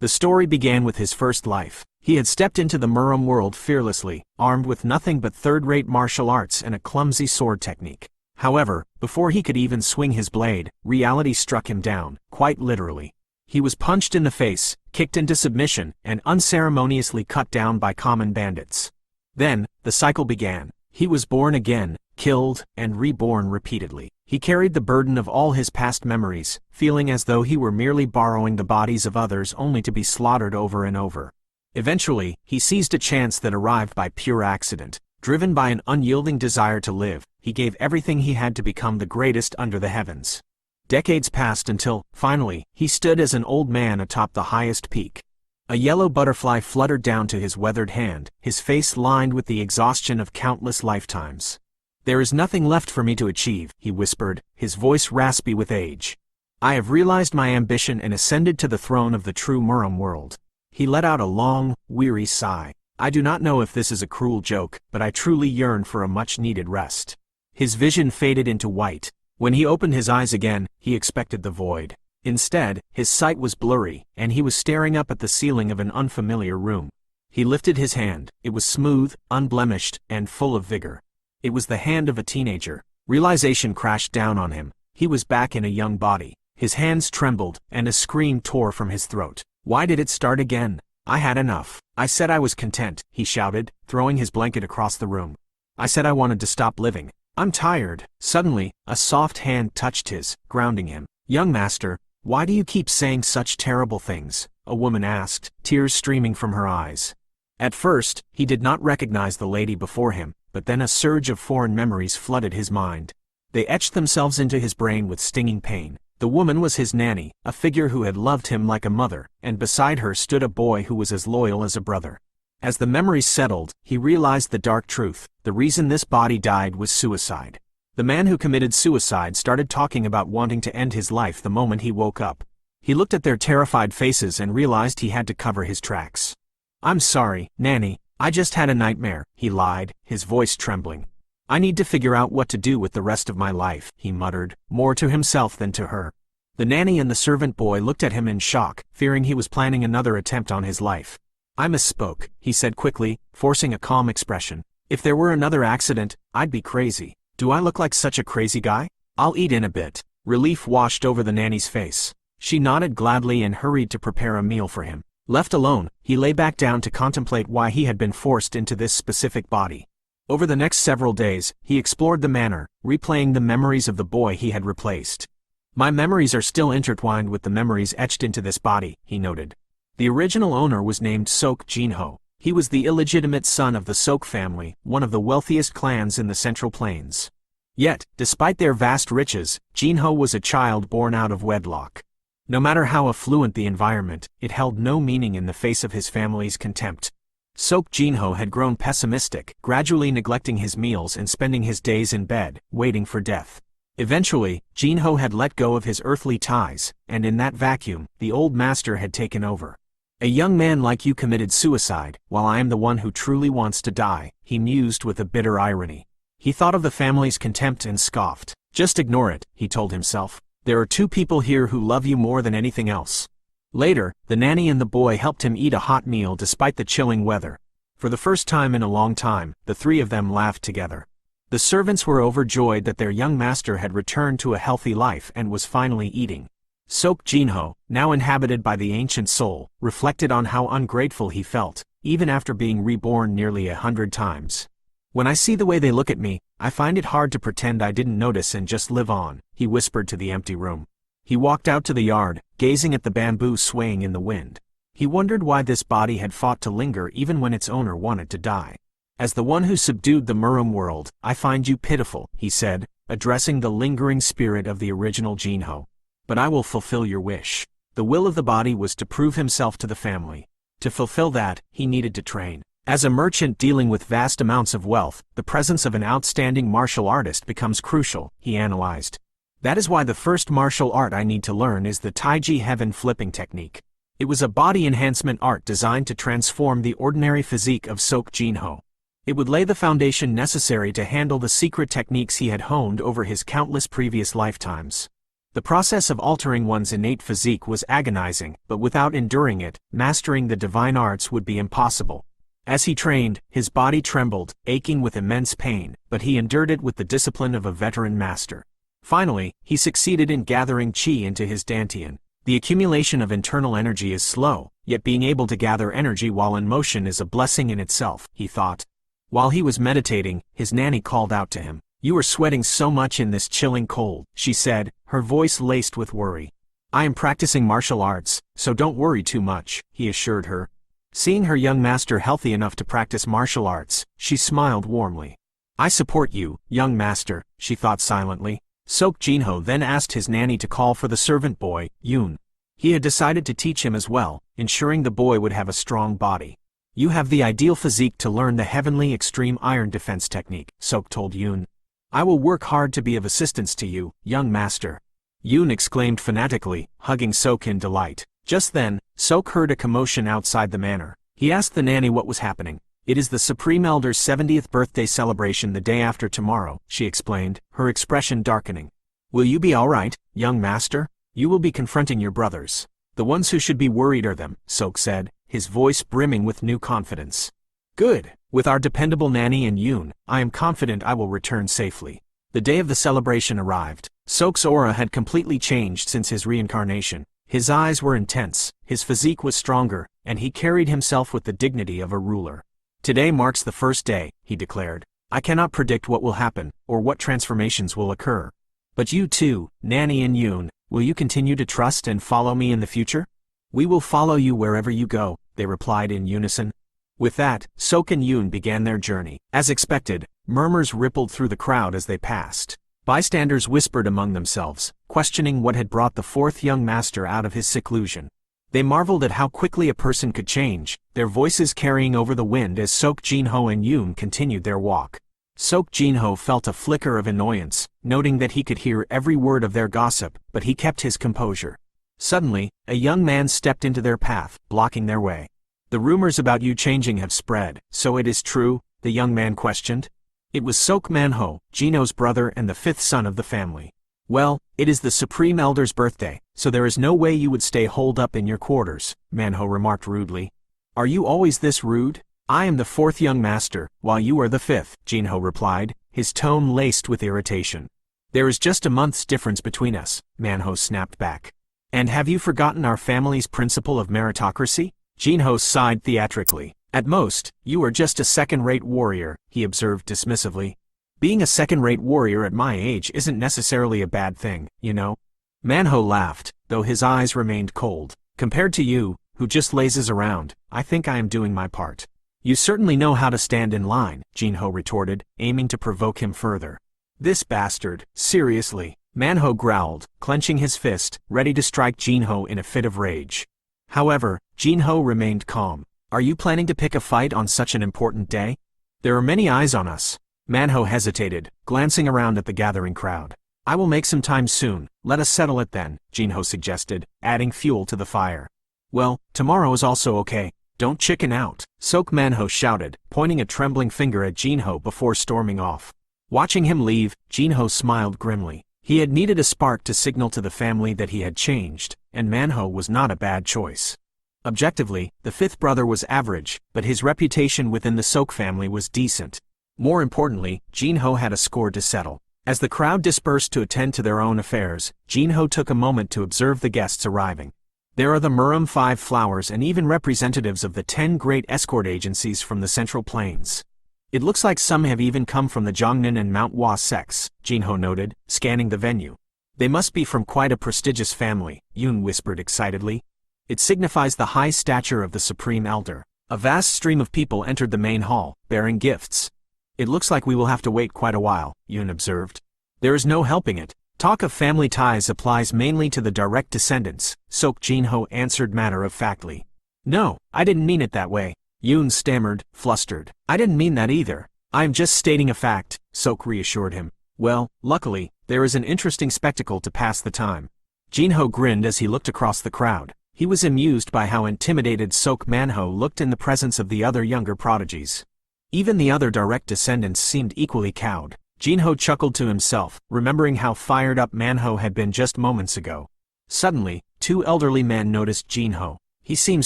The story began with his first life. He had stepped into the Murim world fearlessly, armed with nothing but third-rate martial arts and a clumsy sword technique. However, before he could even swing his blade, reality struck him down, quite literally. He was punched in the face, kicked into submission, and unceremoniously cut down by common bandits. Then, the cycle began. He was born again, killed, and reborn repeatedly. He carried the burden of all his past memories, feeling as though he were merely borrowing the bodies of others only to be slaughtered over and over. Eventually, he seized a chance that arrived by pure accident. Driven by an unyielding desire to live, he gave everything he had to become the greatest under the heavens. Decades passed until, finally, he stood as an old man atop the highest peak. A yellow butterfly fluttered down to his weathered hand, his face lined with the exhaustion of countless lifetimes. "There is nothing left for me to achieve," he whispered, his voice raspy with age. "I have realized my ambition and ascended to the throne of the true Murim world." He let out a long, weary sigh. "I do not know if this is a cruel joke, but I truly yearn for a much-needed rest." His vision faded into white. When he opened his eyes again, he expected the void. Instead, his sight was blurry, and he was staring up at the ceiling of an unfamiliar room. He lifted his hand. It was smooth, unblemished, and full of vigor. It was the hand of a teenager. Realization crashed down on him. He was back in a young body. His hands trembled, and a scream tore from his throat. Why did it start again? "I had enough. I said I was content," he shouted, throwing his blanket across the room. "I said I wanted to stop living. I'm tired." Suddenly, a soft hand touched his, grounding him. "Young master, why do you keep saying such terrible things?" a woman asked, tears streaming from her eyes. At first, he did not recognize the lady before him, but then a surge of foreign memories flooded his mind. They etched themselves into his brain with stinging pain. The woman was his nanny, a figure who had loved him like a mother, and beside her stood a boy who was as loyal as a brother. As the memories settled, he realized the dark truth. The reason this body died was suicide. The man who committed suicide started talking about wanting to end his life the moment he woke up. He looked at their terrified faces and realized he had to cover his tracks. "I'm sorry, Nanny, I just had a nightmare," he lied, his voice trembling. "I need to figure out what to do with the rest of my life," he muttered, more to himself than to her. The nanny and the servant boy looked at him in shock, fearing he was planning another attempt on his life. "I misspoke," he said quickly, forcing a calm expression. "If there were another accident, I'd be crazy. Do I look like such a crazy guy? I'll eat in a bit." Relief washed over the nanny's face. She nodded gladly and hurried to prepare a meal for him. Left alone, he lay back down to contemplate why he had been forced into this specific body. Over the next several days, he explored the manor, replaying the memories of the boy he had replaced. "My memories are still intertwined with the memories etched into this body," he noted. The original owner was named Seok Jin-ho. He was the illegitimate son of the Seok family, one of the wealthiest clans in the Central Plains. Yet, despite their vast riches, Jin-ho was a child born out of wedlock. No matter how affluent the environment, it held no meaning in the face of his family's contempt. Seok Jin-ho had grown pessimistic, gradually neglecting his meals and spending his days in bed, waiting for death. Eventually, Jin-ho had let go of his earthly ties, and in that vacuum, the old master had taken over. "A young man like you committed suicide, while I am the one who truly wants to die," he mused with a bitter irony. He thought of the family's contempt and scoffed. "Just ignore it," he told himself. "There are two people here who love you more than anything else." Later, the nanny and the boy helped him eat a hot meal despite the chilling weather. For the first time in a long time, the three of them laughed together. The servants were overjoyed that their young master had returned to a healthy life and was finally eating. Seok Jin-ho, now inhabited by the ancient soul, reflected on how ungrateful he felt, even after being reborn nearly 100 times. "When I see the way they look at me, I find it hard to pretend I didn't notice and just live on," he whispered to the empty room. He walked out to the yard, gazing at the bamboo swaying in the wind. He wondered why this body had fought to linger even when its owner wanted to die. "As the one who subdued the Murim world, I find you pitiful," he said, addressing the lingering spirit of the original Jin-ho. "But I will fulfill your wish." The will of the body was to prove himself to the family. To fulfill that, he needed to train. As a merchant dealing with vast amounts of wealth, the presence of an outstanding martial artist becomes crucial, he analyzed. "That is why the first martial art I need to learn is the Taiji heaven flipping technique." It was a body enhancement art designed to transform the ordinary physique of Seok Jin-ho. It would lay the foundation necessary to handle the secret techniques he had honed over his countless previous lifetimes. The process of altering one's innate physique was agonizing, but without enduring it, mastering the divine arts would be impossible. As he trained, his body trembled, aching with immense pain, but he endured it with the discipline of a veteran master. Finally, he succeeded in gathering qi into his dantian. The accumulation of internal energy is slow, yet being able to gather energy while in motion is a blessing in itself, he thought. While he was meditating, his nanny called out to him. "You are sweating so much in this chilling cold," she said, her voice laced with worry. "I am practicing martial arts, so don't worry too much," he assured her. Seeing her young master healthy enough to practice martial arts, she smiled warmly. "I support you, young master," she thought silently. Seok Jin-ho then asked his nanny to call for the servant boy, Yoon. He had decided to teach him as well, ensuring the boy would have a strong body. "You have the ideal physique to learn the heavenly extreme iron defense technique," Seok told Yoon. "I will work hard to be of assistance to you, young master." Yoon exclaimed fanatically, hugging Seok in delight. Just then, Seok heard a commotion outside the manor. He asked the nanny what was happening. "It is the Supreme Elder's 70th birthday celebration the day after tomorrow," she explained, her expression darkening. "Will you be all right, young master? You will be confronting your brothers. The ones who should be worried are them," Seok said, his voice brimming with new confidence. "Good. With our dependable nanny and Yoon, I am confident I will return safely." The day of the celebration arrived. Seok's aura had completely changed since his reincarnation. His eyes were intense, his physique was stronger, and he carried himself with the dignity of a ruler. "Today marks the first day," he declared. "I cannot predict what will happen, or what transformations will occur. But you too, Nanny and Yoon, will you continue to trust and follow me in the future?" "We will follow you wherever you go," they replied in unison. With that, Seok and Yoon began their journey. As expected, murmurs rippled through the crowd as they passed. Bystanders whispered among themselves, questioning what had brought the fourth young master out of his seclusion. They marveled at how quickly a person could change, their voices carrying over the wind as Seok Jin-ho and Yoon continued their walk. Seok Jin-ho felt a flicker of annoyance, noting that he could hear every word of their gossip, but he kept his composure. Suddenly, a young man stepped into their path, blocking their way. "The rumors about you changing have spread, so it is true?" the young man questioned. It was Seok Man-ho, Jin-ho's brother and the fifth son of the family. "Well, it is the Supreme Elder's birthday, so there is no way you would stay holed up in your quarters," Man-ho remarked rudely. "Are you always this rude? I am the fourth young master, while you are the fifth," Jin-ho replied, his tone laced with irritation. "There is just a month's difference between us," Man-ho snapped back. "And have you forgotten our family's principle of meritocracy?" Jin-ho sighed theatrically. "At most, you are just a second-rate warrior," he observed dismissively. "Being a second-rate warrior at my age isn't necessarily a bad thing, you know." Man-ho laughed, though his eyes remained cold. "Compared to you, who just lazes around, I think I am doing my part." "You certainly know how to stand in line," Jin-ho retorted, aiming to provoke him further. "This bastard, seriously," Man-ho growled, clenching his fist, ready to strike Jin-ho in a fit of rage. However, Jin-ho remained calm. "Are you planning to pick a fight on such an important day? There are many eyes on us." Man-ho hesitated, glancing around at the gathering crowd. "I will make some time soon, let us settle it then," Jin-ho suggested, adding fuel to the fire. "Well, tomorrow is also okay. Don't chicken out," Seok Man-ho shouted, pointing a trembling finger at Jin-ho before storming off. Watching him leave, Jin-ho smiled grimly. He had needed a spark to signal to the family that he had changed, and Man-ho was not a bad choice. Objectively, the fifth brother was average, but his reputation within the Seok family was decent. More importantly, Jin-ho had a score to settle. As the crowd dispersed to attend to their own affairs, Jin-ho took a moment to observe the guests arriving. There are the Murim 5 flowers and even representatives of the 10 great escort agencies from the Central Plains. "It looks like some have even come from the Jongnan and manhwa sects," Jin-ho noted, scanning the venue. "They must be from quite a prestigious family," Yoon whispered excitedly. "It signifies the high stature of the Supreme Elder." A vast stream of people entered the main hall, bearing gifts. "It looks like we will have to wait quite a while," Yoon observed. "There is no helping it. Talk of family ties applies mainly to the direct descendants," Seok Jin-ho answered matter-of-factly. "No, I didn't mean it that way," Yoon stammered, flustered. "I didn't mean that either. I am just stating a fact," Seok reassured him. "Well, luckily, there is an interesting spectacle to pass the time." Jin-ho grinned as he looked across the crowd. He was amused by how intimidated Seok Man-ho looked in the presence of the other younger prodigies. Even the other direct descendants seemed equally cowed. Jin-ho chuckled to himself, remembering how fired up manhwa had been just moments ago. Suddenly, two elderly men noticed Jin-ho. He seems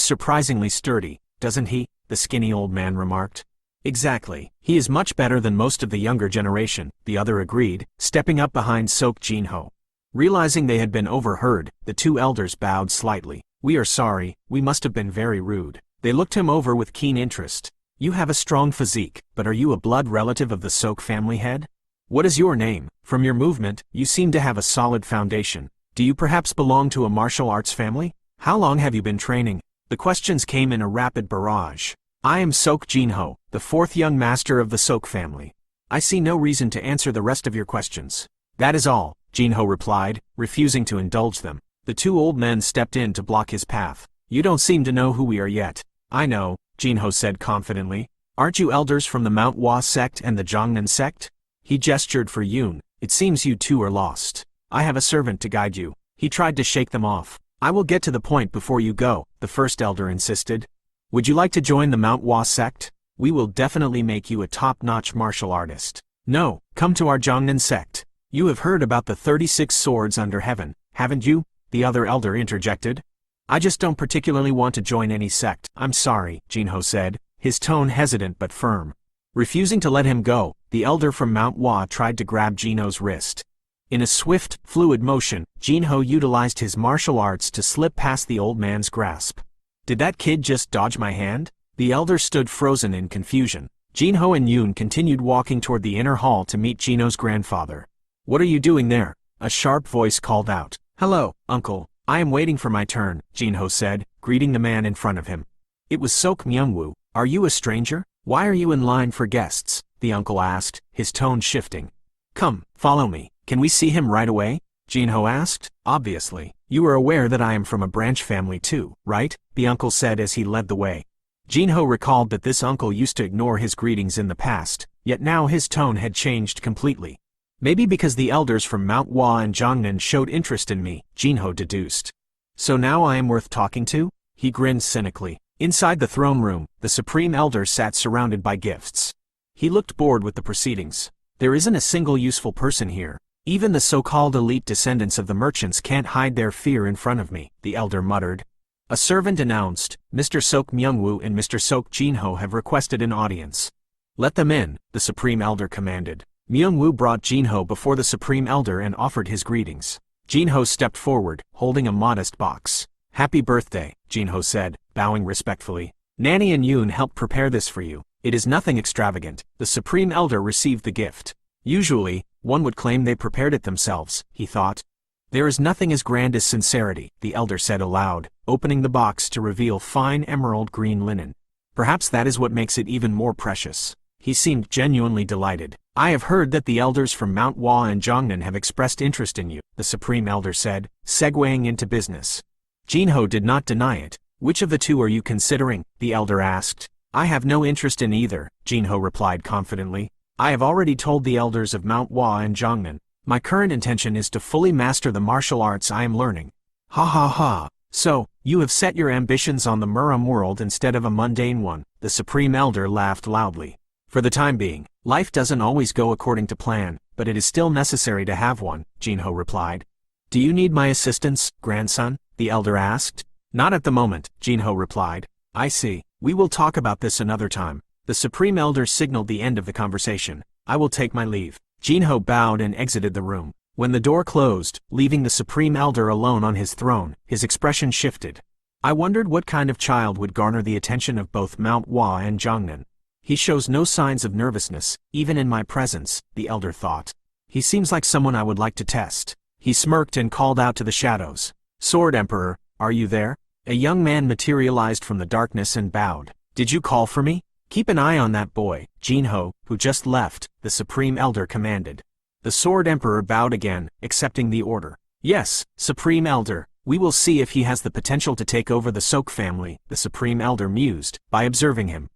surprisingly sturdy, doesn't he? The skinny old man remarked. Exactly. He is much better than most of the younger generation, the other agreed, stepping up behind Seok Jin-ho. Realizing they had been overheard, the two elders bowed slightly. We are sorry, we must have been very rude. They looked him over with keen interest. You have a strong physique, but are you a blood relative of the Seok family head? What is your name? From your movement, you seem to have a solid foundation. Do you perhaps belong to a martial arts family? How long have you been training? The questions came in a rapid barrage. I am Seok Jin-ho, the fourth young master of the Seok family. I see no reason to answer the rest of your questions. That is all, Jin-ho replied, refusing to indulge them. The two old men stepped in to block his path. You don't seem to know who we are yet. I know, Jin-ho said confidently. Aren't you elders from the manhwa sect and the Jongnan sect? He gestured for Yoon. It seems you two are lost. I have a servant to guide you. He tried to shake them off. I will get to the point before you go, the first elder insisted. Would you like to join the manhwa sect? We will definitely make you a top-notch martial artist. No, come to our Jongnan sect. You have heard about the 36 swords under heaven, haven't you? The other elder interjected. I just don't particularly want to join any sect. I'm sorry, Jin-ho said, his tone hesitant but firm. Refusing to let him go, the elder from manhwa tried to grab Jin-ho's wrist. In a swift, fluid motion, Jin-ho utilized his martial arts to slip past the old man's grasp. Did that kid just dodge my hand? The elder stood frozen in confusion. Jin-ho and Yoon continued walking toward the inner hall to meet Jin-ho's grandfather. What are you doing there? A sharp voice called out. Hello, uncle. I am waiting for my turn, Jin-ho said, greeting the man in front of him. It was Seok Myung-woo. Are you a stranger? Why are you in line for guests? The uncle asked, his tone shifting. Come, follow me. Can we see him right away? Jin-ho asked. Obviously. You are aware that I am from a branch family too, right? The uncle said as he led the way. Jin-ho recalled that this uncle used to ignore his greetings in the past, yet now his tone had changed completely. Maybe because the elders from manhwa and Jongnan showed interest in me, Jin-ho deduced. So now I am worth talking to? He grinned cynically. Inside the throne room, the supreme elder sat surrounded by gifts. He looked bored with the proceedings. There isn't a single useful person here. Even the so-called elite descendants of the merchants can't hide their fear in front of me, the elder muttered. A servant announced, Mr. Seok Myung-woo and Mr. Seok Jin-ho have requested an audience. Let them in, the supreme elder commanded. Myung-woo brought Jin-ho before the supreme elder and offered his greetings. Jin-ho stepped forward, holding a modest box. Happy birthday, Jin-ho said, bowing respectfully. Nanny and Yoon helped prepare this for you. It is nothing extravagant. The supreme elder received the gift. Usually, one would claim they prepared it themselves, he thought. There is nothing as grand as sincerity, the elder said aloud, opening the box to reveal fine emerald green linen. Perhaps that is what makes it even more precious. He seemed genuinely delighted. I have heard that the elders from manhwa and Jongnan have expressed interest in you, the supreme elder said, segueing into business. Jin-ho did not deny it. Which of the two are you considering? The elder asked. I have no interest in either, Jin-ho replied confidently. I have already told the elders of manhwa and Jongnan. My current intention is to fully master the martial arts I am learning. Ha ha ha. So, you have set your ambitions on the Murim world instead of a mundane one, the supreme elder laughed loudly. For the time being, life doesn't always go according to plan, but it is still necessary to have one, Jin-ho replied. Do you need my assistance, grandson? The elder asked. Not at the moment, Jin-ho replied. I see. We will talk about this another time. The supreme elder signaled the end of the conversation. I will take my leave. Jin-ho bowed and exited the room. When the door closed, leaving the supreme elder alone on his throne, his expression shifted. I wondered what kind of child would garner the attention of both manhwa and Jongnan. He shows no signs of nervousness, even in my presence, the elder thought. He seems like someone I would like to test. He smirked and called out to the shadows. Sword Emperor, are you there? A young man materialized from the darkness and bowed. Did you call for me? Keep an eye on that boy, Jin-ho, who just left, the supreme elder commanded. The Sword Emperor bowed again, accepting the order. Yes, supreme elder, we will see if he has the potential to take over the Seok family, the supreme elder mused, by observing him.